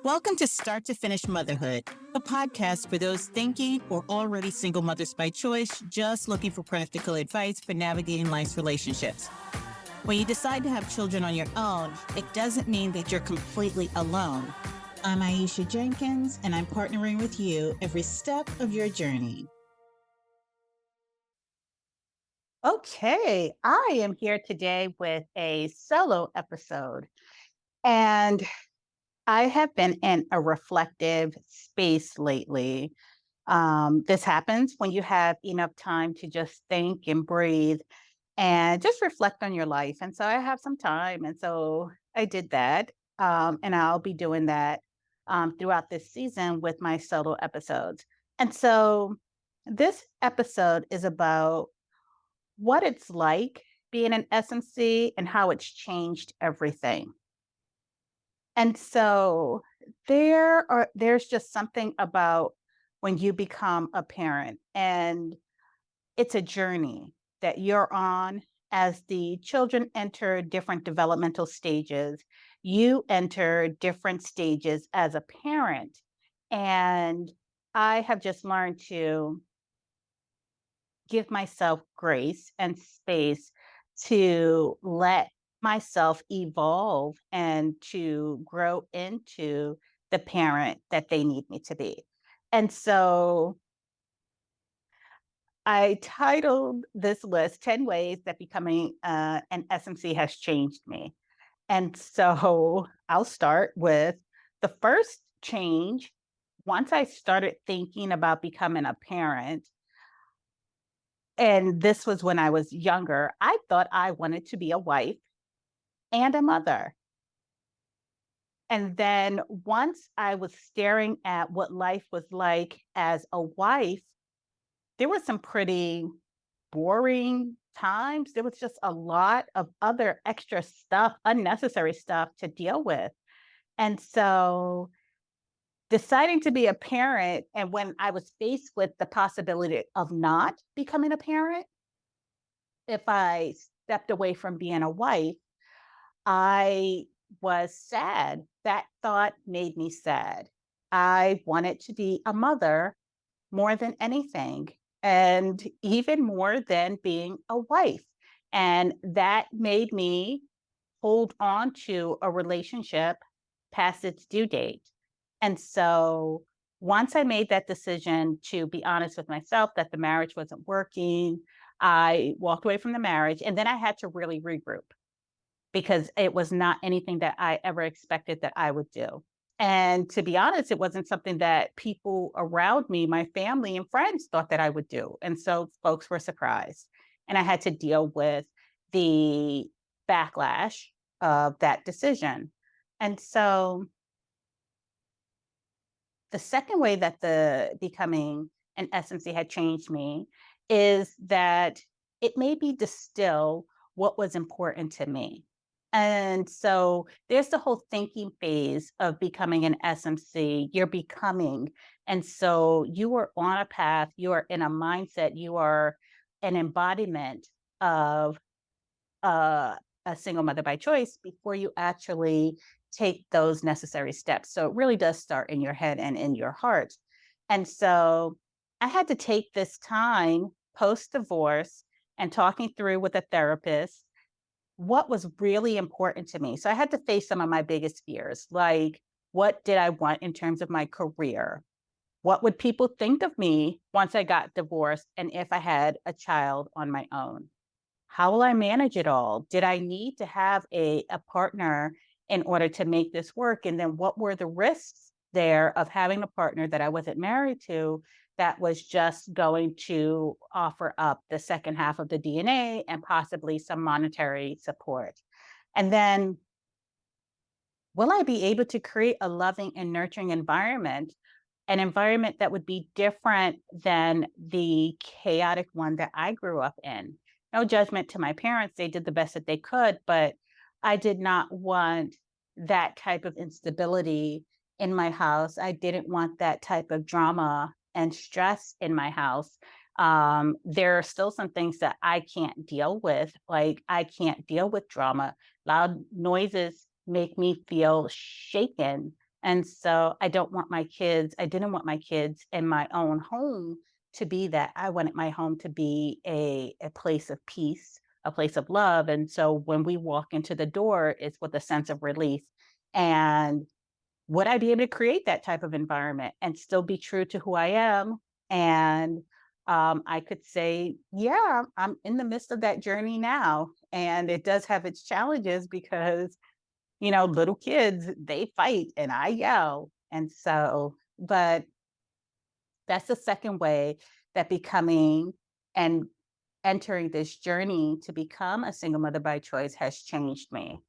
Welcome to Start to Finish Motherhood, a podcast for those thinking or already single mothers by choice, just looking for practical advice for navigating life's relationships. When you decide to have children on your own, it doesn't mean that you're completely alone. I'm Aisha Jenkins, and I'm partnering with you every step of your journey. Okay, I am here today with a solo episode, and I have been in a reflective space lately. This happens when you have enough time to just think and breathe and just reflect on your life. And so I have some time. And so I did that. And I'll be doing that throughout this season with my solo episodes. And so this episode is about what it's like being an SMC and how it's changed everything. And so there's just something about when you become a parent, and it's a journey that you're on as the children enter different developmental stages. You enter different stages as a parent. And I have just learned to give myself grace and space to let myself evolve and to grow into the parent that they need me to be. And so I titled this list 10 Ways That Becoming an SMC Has Changed Me. And so I'll start with the first change. Once I started thinking about becoming a parent, and this was when I was younger, I thought I wanted to be a wife and a mother. And then once I was staring at what life was like as a wife, there were some pretty boring times. There was just a lot of other extra stuff, unnecessary stuff to deal with. And so deciding to be a parent, and when I was faced with the possibility of not becoming a parent, if I stepped away from being a wife, I was sad. That thought made me sad. I wanted to be a mother more than anything, and even more than being a wife. And that made me hold on to a relationship past its due date. And so once I made that decision to be honest with myself that the marriage wasn't working, I walked away from the marriage, and then I had to really regroup because it was not anything that I ever expected that I would do. And to be honest, it wasn't something that people around me, my family and friends, thought that I would do. And so folks were surprised. And I had to deal with the backlash of that decision. And so the second way that the becoming an SMC had changed me is that it made me distill what was important to me. And so there's the whole thinking phase of becoming an SMC. You're becoming. And so you are on a path, you are in a mindset, you are an embodiment of a single mother by choice before you actually take those necessary steps. So it really does start in your head and in your heart. And so I had to take this time post divorce and talking through with a therapist what was really important to me. So I had to face some of my biggest fears, like what did I want in terms of my career? What would people think of me once I got divorced and if I had a child on my own? How will I manage it all? Did I need to have a partner in order to make this work? And then what were the risks there of having a partner that I wasn't married to that was just going to offer up the second half of the DNA and possibly some monetary support? And then will I be able to create a loving and nurturing environment, an environment that would be different than the chaotic one that I grew up in? No judgment to my parents. They did the best that they could, but I did not want that type of instability in my house. I didn't want that type of drama and stress in my house. There are still some things that I can't deal with. Like I can't deal with drama. Loud noises make me feel shaken And so I didn't want my kids in my own home to be that. I wanted my home to be a place of peace, a place of love. And so when we walk into the door, it's with a sense of relief. And would I be able to create that type of environment and still be true to who I am? And I could say, yeah, I'm in the midst of that journey now. And it does have its challenges because, little kids, they fight and I yell. And so, but that's the second way that becoming and entering this journey to become a single mother by choice has changed me.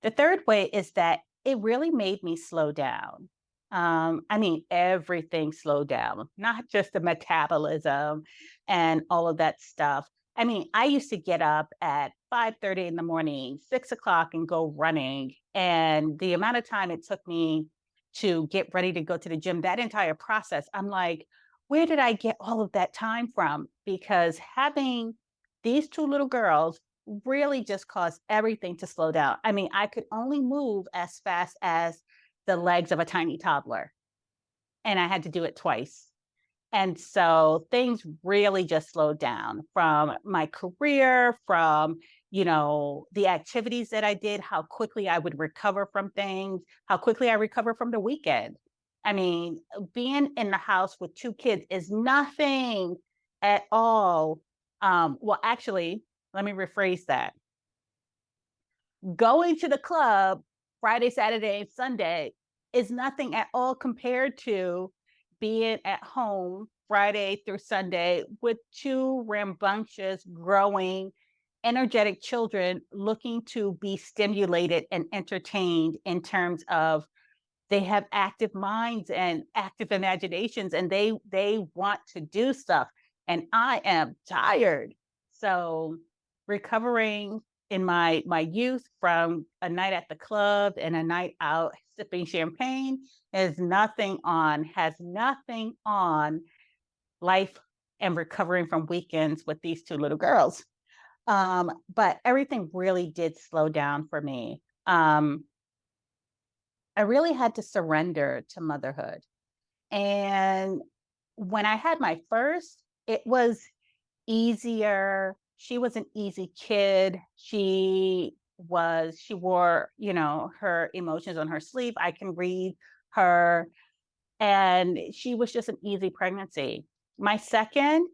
The third way is that it really made me slow down. I mean, everything slowed down, not just the metabolism and all of that stuff. I mean, I used to get up at 5:30 in the morning, 6 o'clock, and go running. And the amount of time it took me to get ready to go to the gym, that entire process, I'm like, where did I get all of that time from? Because having these two little girls really just caused everything to slow down. I mean, I could only move as fast as the legs of a tiny toddler, and I had to do it twice. And so things really just slowed down from my career, from, the activities that I did, how quickly I would recover from things, how quickly I recover from the weekend. I mean, being in the house with two kids is nothing at all. Well, actually, let me rephrase that. Going to the club Friday, Saturday, and Sunday is nothing at all compared to being at home Friday through Sunday with two rambunctious, growing, energetic children looking to be stimulated and entertained in terms of they have active minds and active imaginations and they want to do stuff, and I am tired. So recovering in my youth from a night at the club and a night out sipping champagne has nothing on life and recovering from weekends with these two little girls. But everything really did slow down for me. I really had to surrender to motherhood. And when I had my first, it was easier. She was an easy kid. She wore, her emotions on her sleeve. I can read her. And she was just an easy pregnancy. My second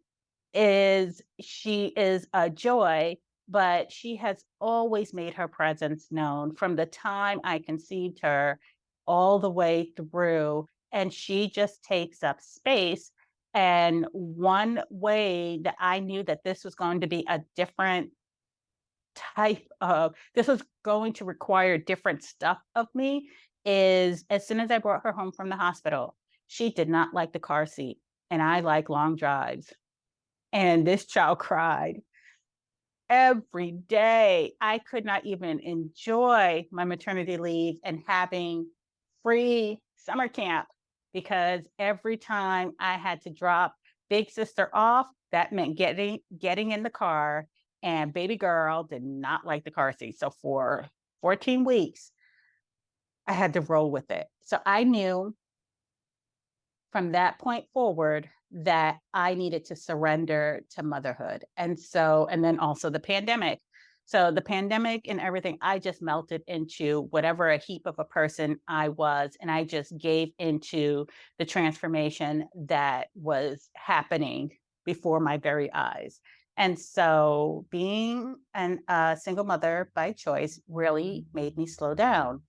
she is a joy, but she has always made her presence known from the time I conceived her all the way through. And she just takes up space. And one way that I knew that this was going to be a different this was going to require different stuff of me is as soon as I brought her home from the hospital, she did not like the car seat. And I like long drives. And this child cried every day. I could not even enjoy my maternity leave and having free summer camp because every time I had to drop big sister off, that meant getting in the car, and baby girl did not like the car seat. So for 14 weeks, I had to roll with it. So I knew from that point forward that I needed to surrender to motherhood. And then also the pandemic. So the pandemic and everything, I just melted into whatever a heap of a person I was. And I just gave into the transformation that was happening before my very eyes. And so being a single mother by choice really made me slow down.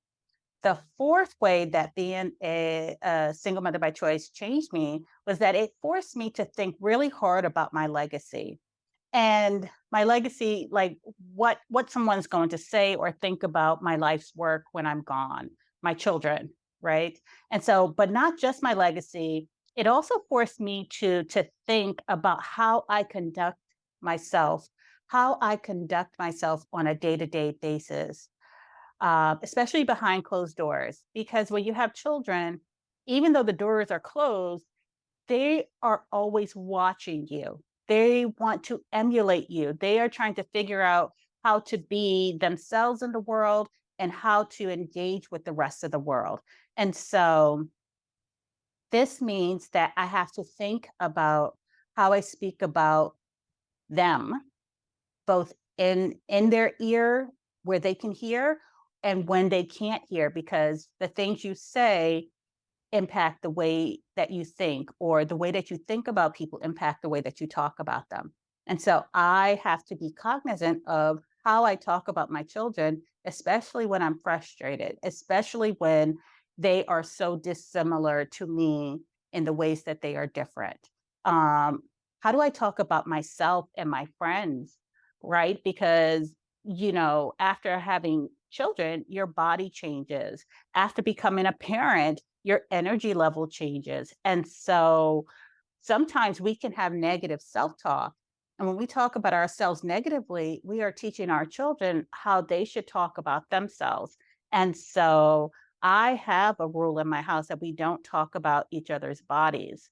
The fourth way that being a single mother by choice changed me was that it forced me to think really hard about my legacy. And my legacy, like what someone's going to say or think about my life's work when I'm gone, my children, right? And so, but not just my legacy, it also forced me to think about myself, how I conduct myself on a day-to-day basis, especially behind closed doors. Because when you have children, even though the doors are closed, they are always watching you. They want to emulate you. They are trying to figure out how to be themselves in the world and how to engage with the rest of the world. And so this means that I have to think about how I speak about them, both in their ear where they can hear and when they can't hear, because the things you say impact the way that you think, or the way that you think about people impact the way that you talk about them. And so I have to be cognizant of how I talk about my children, especially when I'm frustrated, especially when they are so dissimilar to me in the ways that they are different. Um, how do I talk about myself and my friends, right? Because, after having children, your body changes. After becoming a parent, your energy level changes. And so sometimes we can have negative self talk. And when we talk about ourselves negatively, we are teaching our children how they should talk about themselves. And so I have a rule in my house that we don't talk about each other's bodies.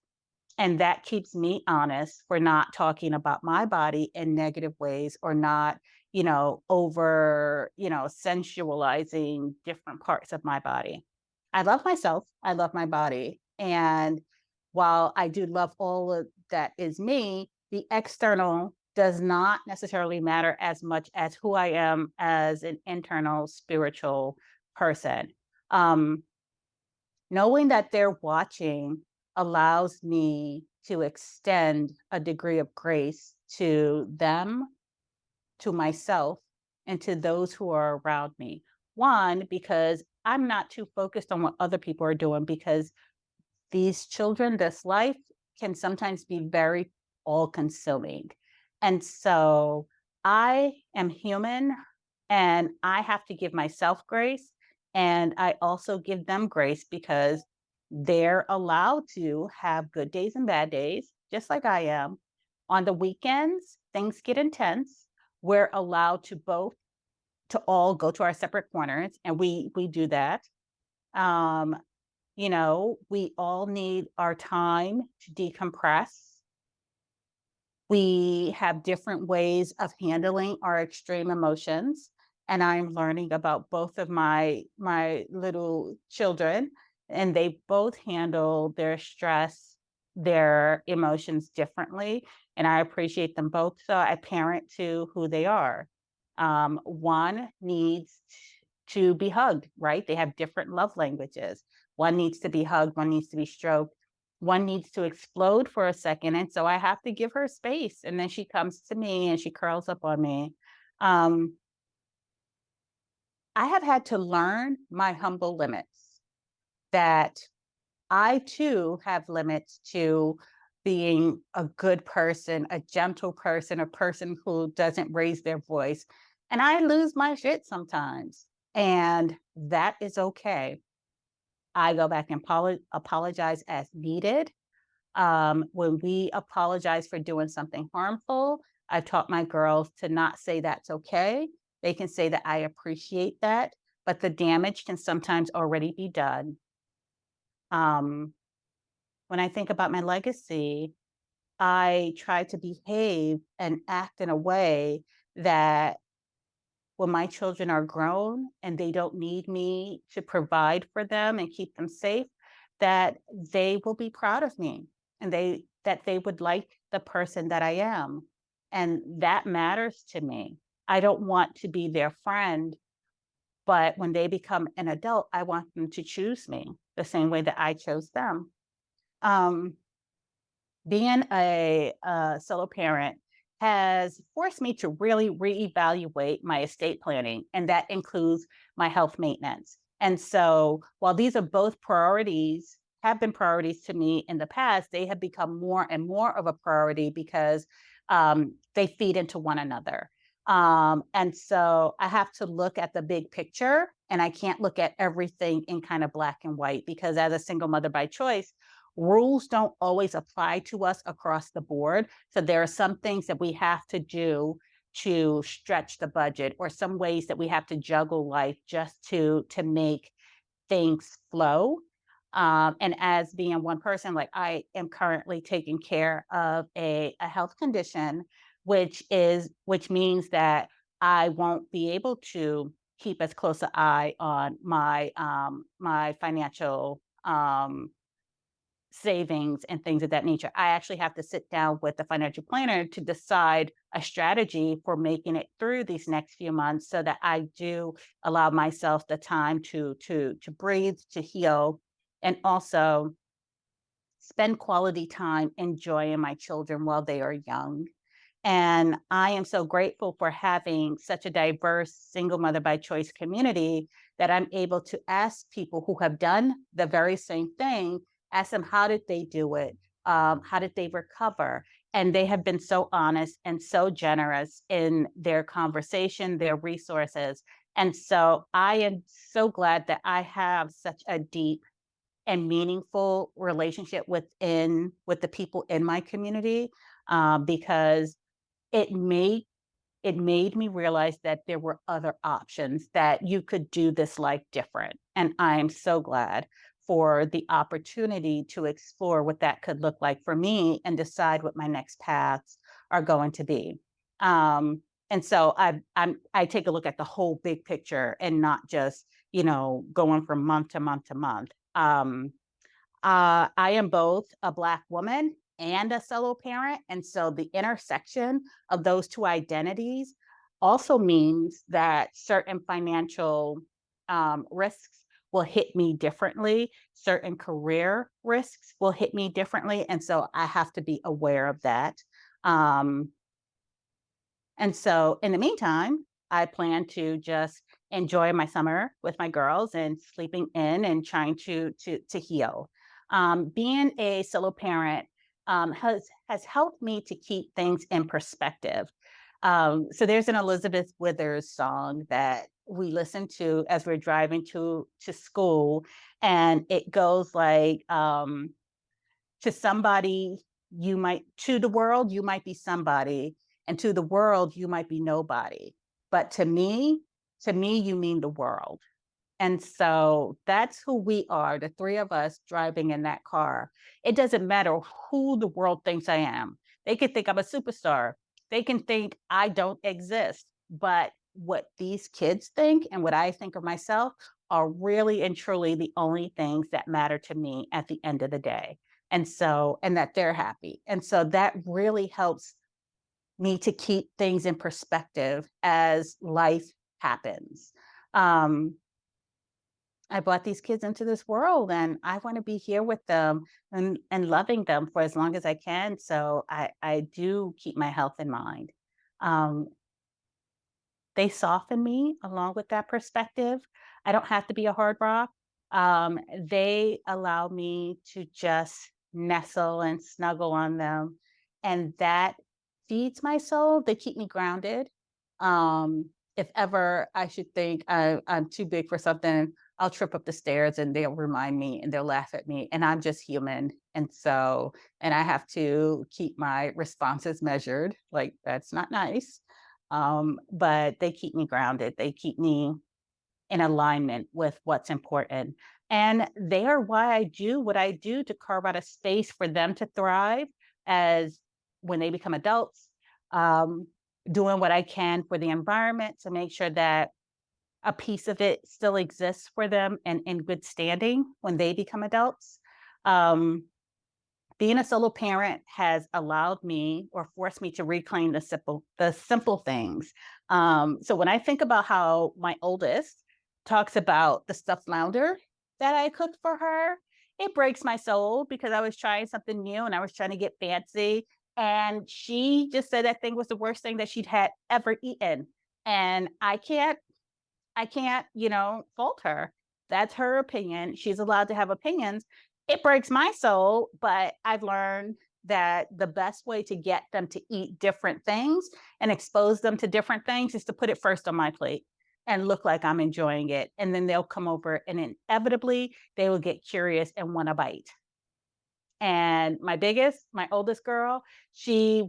And that keeps me honest for not talking about my body in negative ways, or not, over, sensualizing different parts of my body. I love myself. I love my body. And while I do love all of that is me, the external does not necessarily matter as much as who I am as an internal spiritual person. Um, Knowing that they're watching allows me to extend a degree of grace to them, to myself, and to those who are around me. One, because I'm not too focused on what other people are doing, because these children, this life can sometimes be very all consuming. And so I am human, and I have to give myself grace. And I also give them grace because they're allowed to have good days and bad days, just like I am. On the weekends, things get intense. We're allowed to all go to our separate corners, and we do that. Um, we all need our time to decompress. We have different ways of handling our extreme emotions, and I'm learning about both of my little children, and they both handle their stress, their emotions differently, and I appreciate them both. So I parent to who they are. One needs to be hugged, right? They have different love languages. One needs to be hugged, one needs to be stroked, one needs to explode for a second. And so I have to give her space. And then she comes to me and she curls up on me. Um, I have had to learn my humble limits, that I too have limits to being a good person, a gentle person, a person who doesn't raise their voice. And I lose my shit sometimes. And that is okay. I go back and apologize as needed. When we apologize for doing something harmful, I've taught my girls to not say that's okay. They can say that I appreciate that, but the damage can sometimes already be done. Um, when I think about my legacy, I try to behave and act in a way that when my children are grown and they don't need me to provide for them and keep them safe, that they will be proud of me, and they would like the person that I am. And that matters to me. I don't want to be their friend, but when they become an adult, I want them to choose me the same way that I chose them. Um, Being a solo parent has forced me to really reevaluate my estate planning, and that includes my health maintenance. And so, while these are both priorities, have been priorities to me in the past, they have become more and more of a priority because they feed into one another. And so, I have to look at the big picture, and I can't look at everything in kind of black and white, because as a single mother by choice, rules don't always apply to us across the board. So there are some things that we have to do to stretch the budget, or some ways that we have to juggle life just to make things flow. And as being one person, like I am currently taking care of a health condition, which means that I won't be able to keep as close an eye on my financial savings and things of that nature. I actually have to sit down with the financial planner to decide a strategy for making it through these next few months so that I do allow myself the time to breathe, to heal, and also spend quality time enjoying my children while they are young. And I am so grateful for having such a diverse single mother by choice community that I'm able to ask people who have done the very same thing, ask them, how did they do it? How did they recover? And they have been so honest and so generous in their conversation, their resources. And so I am so glad that I have such a deep and meaningful relationship with the people in my community, because it made it made me realize that there were other options, that you could do this life different. And I am so glad for the opportunity to explore what that could look like for me and decide what my next paths are going to be. And so I take a look at the whole big picture and not just, going from month to month to month. I am both a Black woman and a solo parent. And so the intersection of those two identities also means that certain financial risks will hit me differently, certain career risks will hit me differently. And so I have to be aware of that. Um, and so in the meantime, I plan to just enjoy my summer with my girls and sleeping in and trying to heal. Being a solo parent has helped me to keep things in perspective. So there's an Elizabeth Withers song that we listen to as we're driving to school, and it goes like, to somebody to the world you might be somebody, and to the world you might be nobody, but to me you mean the world. And so that's who we are, the three of us driving in that car. It doesn't matter who the world thinks I am. They can think I'm a superstar, they can think I don't exist, but what these kids think and what I think of myself are really and truly the only things that matter to me at the end of the day. And that they're happy. And so that really helps me to keep things in perspective as life happens. Um, I brought these kids into this world and I want to be here with them and loving them for as long as I can. So I do keep my health in mind. Um, they soften me along with that perspective. I don't have to be a hard rock. They allow me to just nestle and snuggle on them. And that feeds my soul. They keep me grounded. If ever I should think I'm too big for something, I'll trip up the stairs and they'll remind me and they'll laugh at me. And I'm just human. And I have to keep my responses measured. Like, that's not nice. But they keep me grounded. They keep me in alignment with what's important. And they are why I do what I do, to carve out a space for them to thrive as when they become adults, um, doing what I can for the environment to make sure that a piece of it still exists for them and in good standing when they become adults. Um, Being a solo parent has allowed me or forced me to reclaim the simple things. So when I think about how my oldest talks about the stuffed flounder that I cooked for her, it breaks my soul because I was trying something new and I was trying to get fancy. And she just said that thing was the worst thing that she'd had ever eaten. And I can't, fault her. That's her opinion. She's allowed to have opinions. It breaks my soul, but I've learned that the best way to get them to eat different things and expose them to different things is to put it first on my plate and look like I'm enjoying it. And then they'll come over and inevitably they will get curious and want to bite. And my oldest girl, she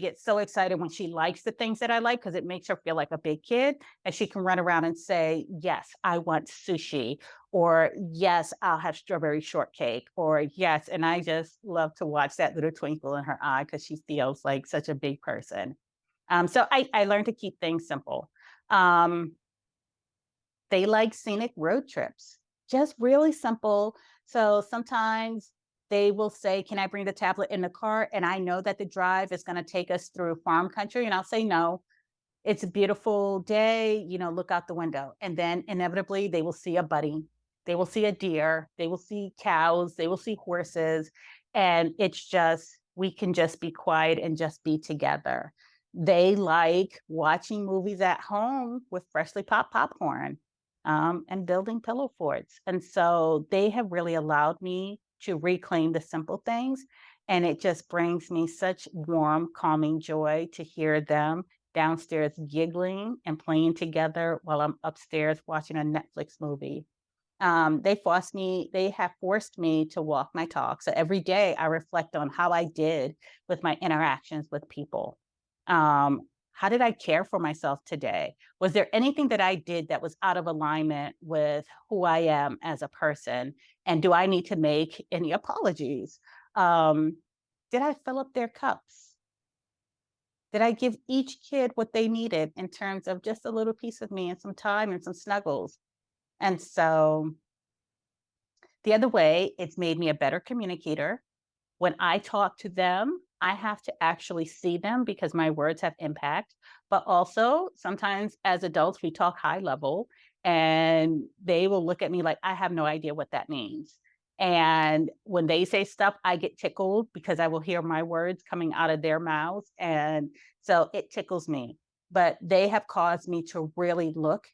gets so excited when she likes the things that I like because it makes her feel like a big kid. And she can run around and say, yes, I want sushi, or yes, I'll have strawberry shortcake, or yes. And I just love to watch that little twinkle in her eye because she feels like such a big person. So I learned to keep things simple. Um, They like scenic road trips, just really simple. So sometimes they will say, "Can I bring the tablet in the car?" And I know that the drive is going to take us through farm country, and I'll say no. It's a beautiful day, look out the window. And then inevitably they will see a bunny, they will see a deer, they will see cows, they will see horses. And it's just, we can just be quiet and just be together. They like watching movies at home with freshly popped popcorn, and building pillow forts. And so they have really allowed me to reclaim the simple things. And it just brings me such warm, calming joy to hear them downstairs giggling and playing together while I'm upstairs watching a Netflix movie. They have forced me to walk my talk. So every day I reflect on how I did with my interactions with people. How did I care for myself today? Was there anything that I did that was out of alignment with who I am as a person? And do I need to make any apologies? Um, did I fill up their cups? Did I give each kid what they needed in terms of just a little piece of me and some time and some snuggles? And so the other way, it's made me a better communicator. When I talk to them, I have to actually see them because my words have impact. But also, sometimes as adults, we talk high level and they will look at me like I have no idea what that means. And when they say stuff, I get tickled because I will hear my words coming out of their mouths. And so it tickles me. But they have caused me to really look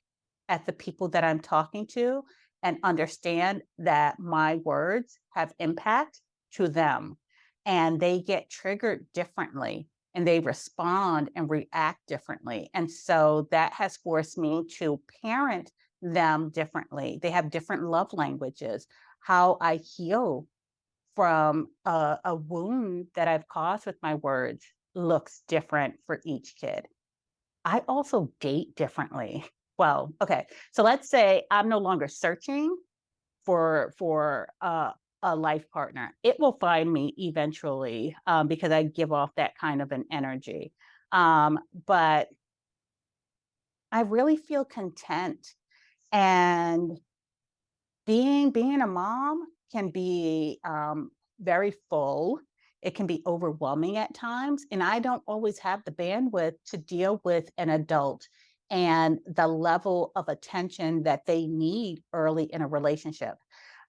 at the people that I'm talking to and understand that my words have impact to them, and they get triggered differently and they respond and react differently. And so that has forced me to parent them differently. They have different love languages. How I heal from a wound that I've caused with my words looks different for each kid. I also date differently. Well, okay. So let's say I'm no longer searching for a life partner. It will find me eventually, because I give off that kind of an energy. But I really feel content, and being a mom can be, very full. It can be overwhelming at times, and I don't always have the bandwidth to deal with an adult and the level of attention that they need early in a relationship.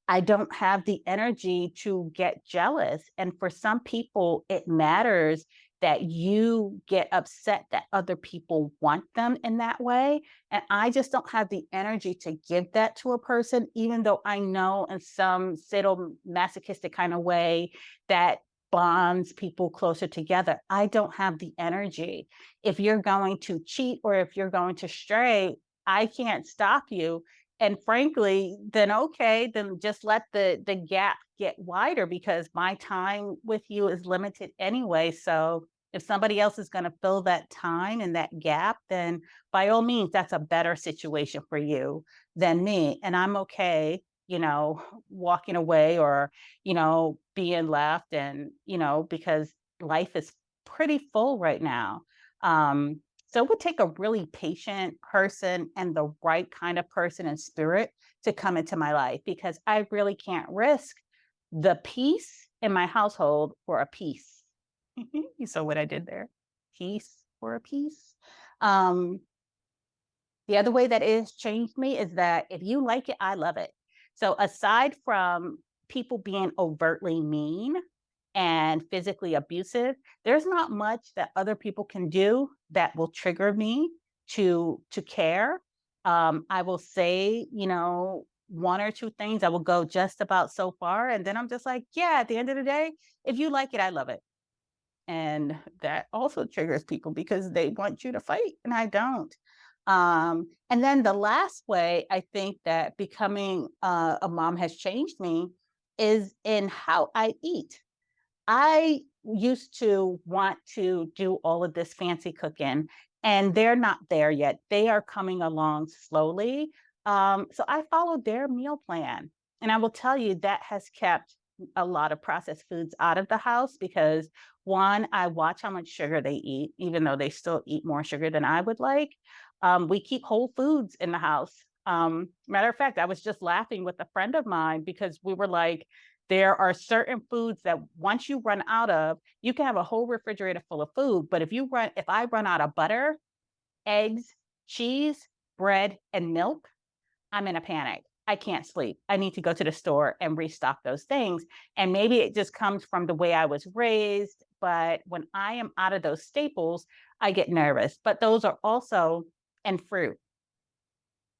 I don't have the energy to get jealous. And for some people, it matters that you get upset that other people want them in that way. And I just don't have the energy to give that to a person, even though I know in some sadomasochistic kind of way that bonds people closer together. I don't have the energy. If you're going to cheat or if you're going to stray, I can't stop you. And frankly, then okay, then just let the gap get wider because my time with you is limited anyway. So if somebody else is going to fill that time and that gap, then by all means, that's a better situation for you than me. And I'm okay, walking away or, being left and, because life is pretty full right now. Um, so it would take a really patient person and the right kind of person and spirit to come into my life because I really can't risk the peace in my household for a piece. You saw what I did there. Peace for a piece. Um, the other way that it has changed me is that if you like it, I love it. So aside from people being overtly mean and physically abusive, there's not much that other people can do that will trigger me to care. I will say, one or two things. I will go just about so far, and then I'm just like, yeah. At the end of the day, if you like it, I love it. And that also triggers people because they want you to fight, and I don't. And then the last way I think that becoming a mom has changed me is in how I eat. I used to want to do all of this fancy cooking, and they're not there yet. They are coming along slowly. So I followed their meal plan. And I will tell you that has kept a lot of processed foods out of the house because one, I watch how much sugar they eat, even though they still eat more sugar than I would like. We keep whole foods in the house. Matter of fact, I was just laughing with a friend of mine because we were like, there are certain foods that once you run out of, you can have a whole refrigerator full of food. But if I run out of butter, eggs, cheese, bread, and milk, I'm in a panic. I can't sleep. I need to go to the store and restock those things. And maybe it just comes from the way I was raised. But when I am out of those staples, I get nervous. And fruit,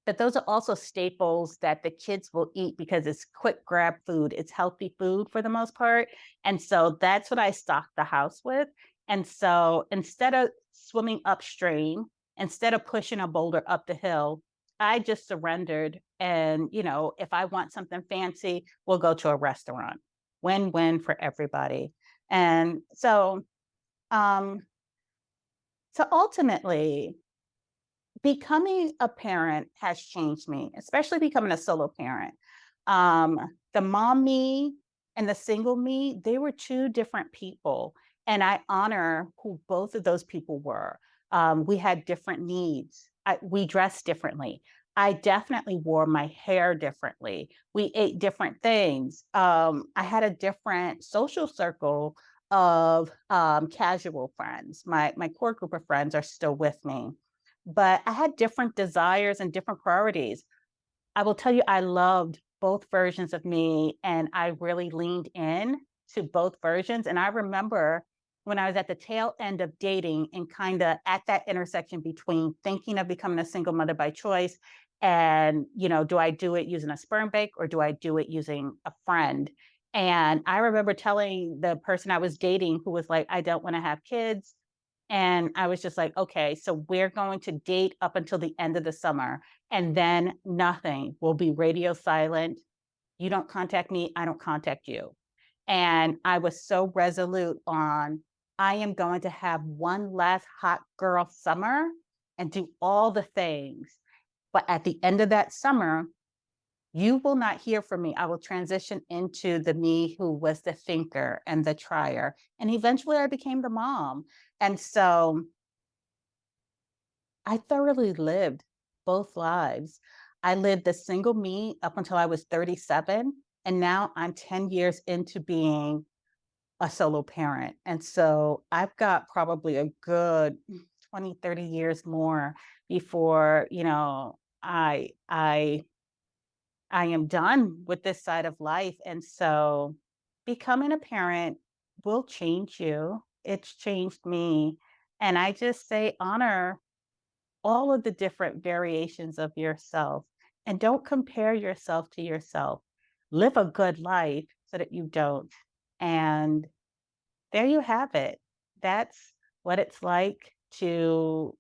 but those are also staples that the kids will eat because it's quick grab food. It's healthy food for the most part. And so that's what I stock the house with. And so instead of swimming upstream, instead of pushing a boulder up the hill, I just surrendered. And, if I want something fancy, we'll go to a restaurant. Win win for everybody. And um, so ultimately, becoming a parent has changed me, especially becoming a solo parent. Um, the mom me and the single me, they were two different people. And I honor who both of those people were. We had different needs. We dressed differently. I definitely wore my hair differently. We ate different things. I had a different social circle of casual friends. My core group of friends are still with me, but I had different desires and different priorities. I will tell you, I loved both versions of me, and I really leaned in to both versions. And I remember when I was at the tail end of dating and kind of at that intersection between thinking of becoming a single mother by choice and, do I do it using a sperm bank or do I do it using a friend? And I remember telling the person I was dating who was like, I don't want to have kids. And I was just like, okay, so we're going to date up until the end of the summer. And then nothing will be radio silent. You don't contact me, I don't contact you. And I was so resolute on, I am going to have one last hot girl summer and do all the things. But at the end of that summer, you will not hear from me. I will transition into the me who was the thinker and the trier. And eventually I became the mom. And so I thoroughly lived both lives. I lived the single me up until I was 37. And now I'm 10 years into being a solo parent. And so I've got probably a good 20, 30 years more before, I am done with this side of life. And so becoming a parent will change you. It's changed me. And I just say honor all of the different variations of yourself and don't compare yourself to yourself. Live a good life so that you don't. And there you have it. That's what it's like to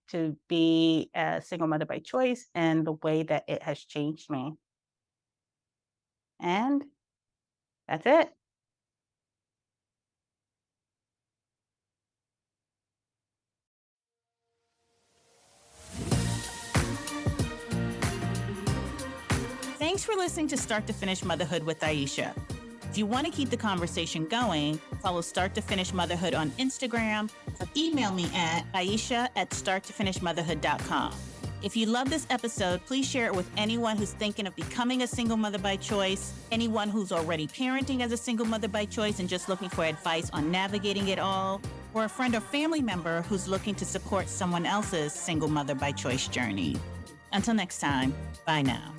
be a single mother by choice and the way that it has changed me. And that's it. Thanks for listening to Start to Finish Motherhood with Aisha. If you want to keep the conversation going, follow Start to Finish Motherhood on Instagram or email me at aisha@starttofinishmotherhood.com. If you love this episode, please share it with anyone who's thinking of becoming a single mother by choice, anyone who's already parenting as a single mother by choice and just looking for advice on navigating it all, or a friend or family member who's looking to support someone else's single mother by choice journey. Until next time, bye now.